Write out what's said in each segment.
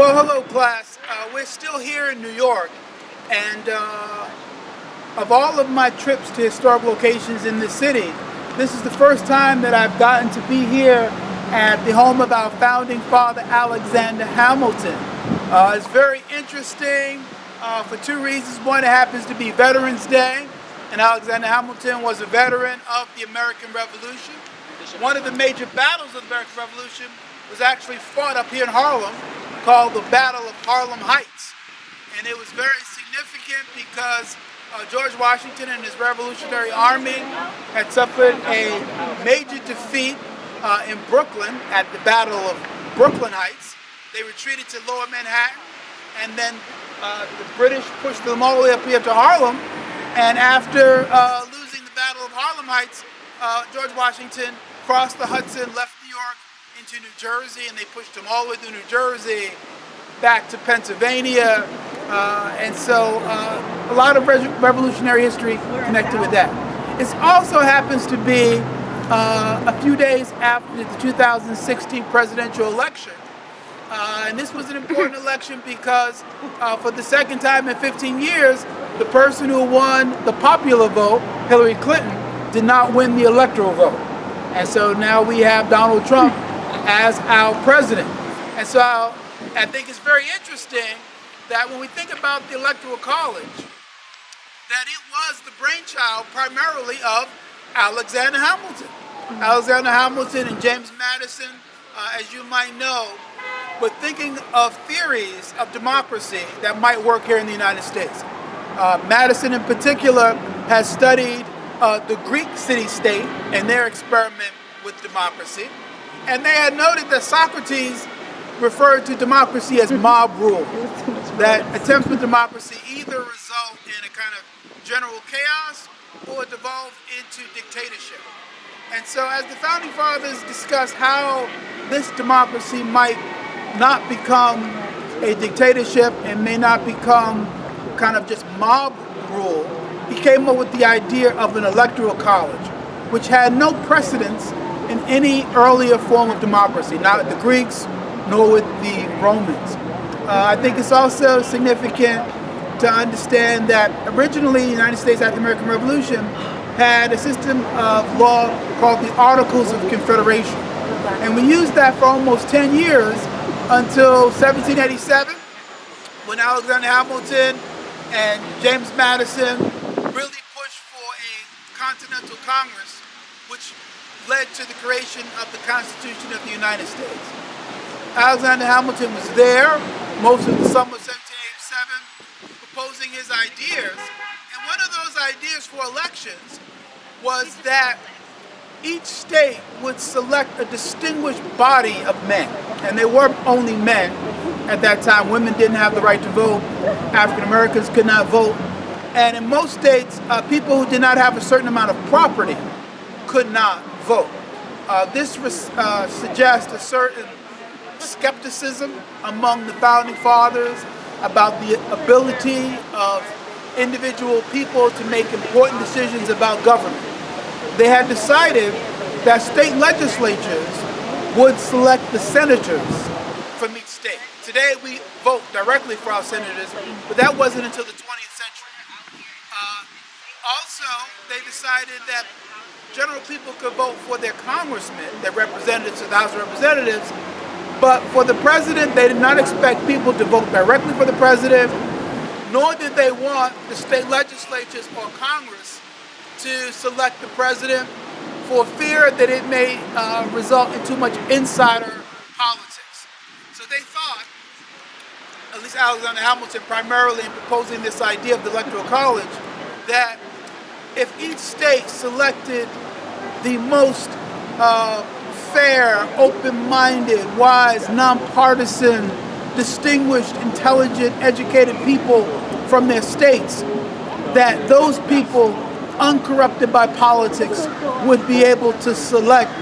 Well, hello, class. We're still here in New York, and of all of my trips to historic locations in the city, this is the first time that I've gotten to be here at the home of our founding father, Alexander Hamilton. It's very interesting for two reasons. One, it happens to be Veterans Day, and Alexander Hamilton was a veteran of the American Revolution. One of the major battles of the American Revolution was actually fought up here in Harlem, called the Battle of Harlem Heights. And it was very significant because George Washington and his Revolutionary Army had suffered a major defeat in Brooklyn at the Battle of Brooklyn Heights. They retreated to Lower Manhattan, and then the British pushed them all the way up here to Harlem. And after losing the Battle of Harlem Heights, George Washington crossed the Hudson, left New York into New Jersey, and they pushed him all the way through New Jersey back to Pennsylvania. And so a lot of revolutionary history connected with that. It also happens to be a few days after the 2016 presidential election. And this was an important election because for the second time in 15 years, the person who won the popular vote, Hillary Clinton, did not win the electoral vote. And so now we have Donald Trump as our president. And so I think it's very interesting that when we think about the Electoral College, that it was the brainchild primarily of Alexander Hamilton. Alexander Hamilton and James Madison, as you might know, were thinking of theories of democracy that might work here in the United States. Madison in particular has studied the Greek city-state and their experiment with democracy. And they had noted that Socrates referred to democracy as mob rule, that attempts with democracy either result in a kind of general chaos or devolve into dictatorship. And so as the Founding Fathers discussed how this democracy might not become a dictatorship and may not become kind of just mob rule, he came up with the idea of an electoral college, which had no precedence in any earlier form of democracy, not with the Greeks, nor with the Romans. I think it's also significant to understand that originally the United States after the American Revolution had a system of law called the Articles of Confederation. And we used that for almost 10 years until 1787, when Alexander Hamilton and James Madison really pushed for a Continental Congress, which led to the creation of the Constitution of the United States. Alexander Hamilton was there most of the summer of 1787 proposing his ideas. And one of those ideas for elections was that each state would select a distinguished body of men. And they were only men at that time. Women didn't have the right to vote. African Americans could not vote. And in most states, people who did not have a certain amount of property could not vote. This suggests a certain skepticism among the Founding Fathers about the ability of individual people to make important decisions about government. They had decided that state legislatures would select the senators from each state. Today we vote directly for our senators, but that wasn't until the 20th century. Also, they decided that general people could vote for their congressmen, their representatives to the House of Representatives, but for the president, they did not expect people to vote directly for the president, nor did they want the state legislatures or Congress to select the president for fear that it may result in too much insider politics. So they thought, at least Alexander Hamilton primarily in proposing this idea of the Electoral College, that if each state selected the most fair, open-minded, wise, nonpartisan, distinguished, intelligent, educated people from their states, that those people, uncorrupted by politics, would be able to select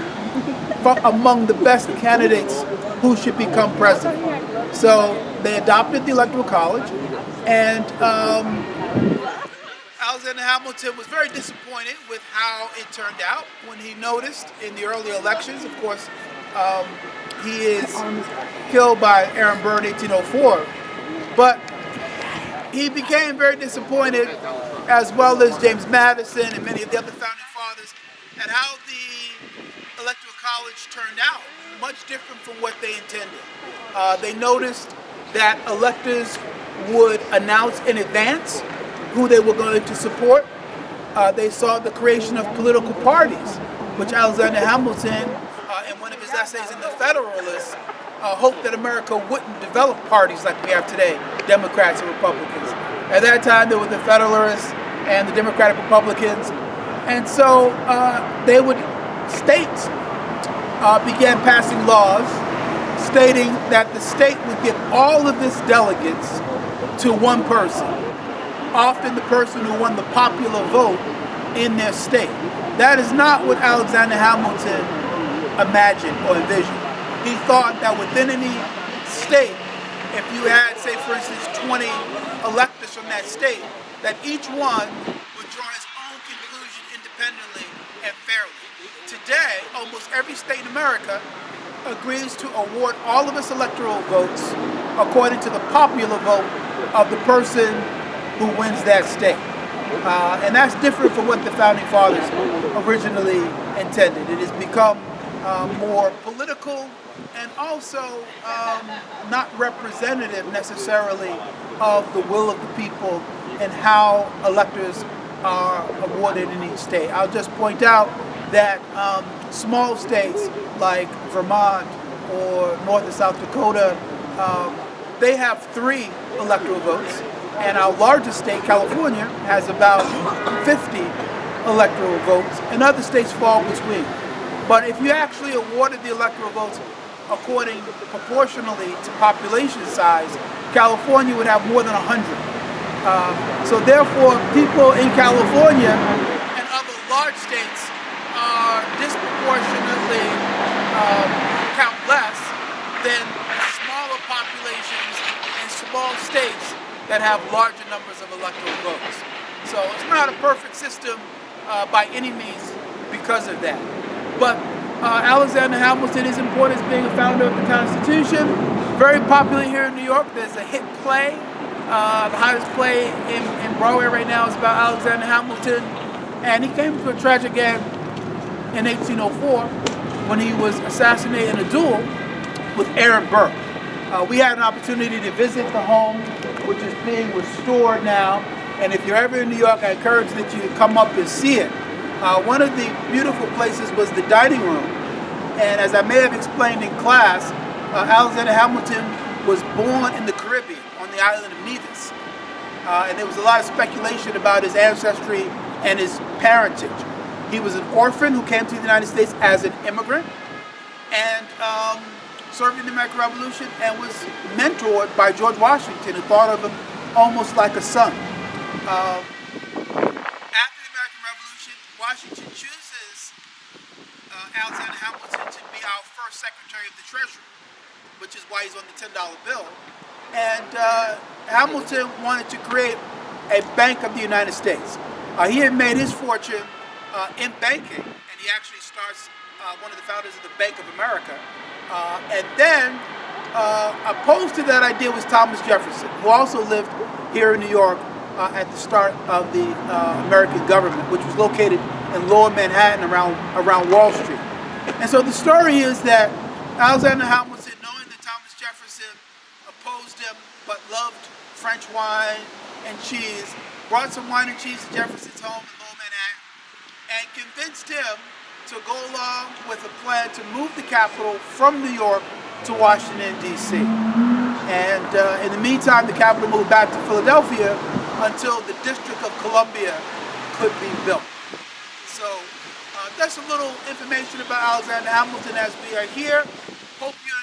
from among the best candidates who should become president. So they adopted the Electoral College, and Alexander Hamilton was very disappointed with how it turned out when he noticed in the early elections, of course, he is killed by Aaron Burr in 1804. But he became very disappointed, as well as James Madison and many of the other founding fathers, at how the Electoral College turned out, much different from what they intended. They noticed that electors would announce in advance who they were going to support. They saw the creation of political parties, which Alexander Hamilton, in one of his essays in The Federalist, hoped that America wouldn't develop parties like we have today, Democrats and Republicans. At that time, there were the Federalists and the Democratic Republicans. And so states began passing laws stating that the state would give all of its delegates to one person, often the person who won the popular vote in their state. That is not what Alexander Hamilton imagined or envisioned. He thought that within any state, if you had, say for instance, 20 electors from that state, that each one would draw his own conclusion independently and fairly. Today, almost every state in America agrees to award all of its electoral votes according to the popular vote of the person who wins that state. And that's different from what the Founding Fathers originally intended. It has become more political and also not representative necessarily of the will of the people and how electors are awarded in each state. I'll just point out that small states like Vermont or North and South Dakota, they have 3 electoral votes, and our largest state, California, has about 50 electoral votes, and other states fall between. But if you actually awarded the electoral votes according proportionally to population size, California would have more than 100. So therefore, people in California and other large states are disproportionately count less than smaller populations in small states that have larger numbers of electoral votes. So it's not a perfect system by any means because of that. But Alexander Hamilton is important as being a founder of the Constitution. Very popular here in New York. There's a hit play. The hottest play in Broadway right now is about Alexander Hamilton. And he came to a tragic end in 1804 when he was assassinated in a duel with Aaron Burr. We had an opportunity to visit the home, which is being restored now. And if you're ever in New York, I encourage that you come up and see it. One of the beautiful places was the dining room. And as I may have explained in class, Alexander Hamilton was born in the Caribbean on the island of Nevis. And there was a lot of speculation about his ancestry and his parentage. He was an orphan who came to the United States as an immigrant and served in the American Revolution and was mentored by George Washington, who thought of him almost like a son. After the American Revolution, Washington chooses Alexander Hamilton to be our first Secretary of the Treasury, which is why he's on the $10 bill. And Hamilton wanted to create a Bank of the United States. He had made his fortune in banking, and he actually starts one of the founders of the Bank of America. And then, opposed to that idea was Thomas Jefferson, who also lived here in New York at the start of the American government, which was located in Lower Manhattan around Wall Street. And so the story is that Alexander Hamilton, knowing that Thomas Jefferson opposed him but loved French wine and cheese, brought some wine and cheese to Jefferson's home in Lower Manhattan and convinced him to go along with a plan to move the capital from New York to Washington, D.C. And in the meantime, the capital moved back to Philadelphia until the District of Columbia could be built. So that's a little information about Alexander Hamilton as we are here. Hope you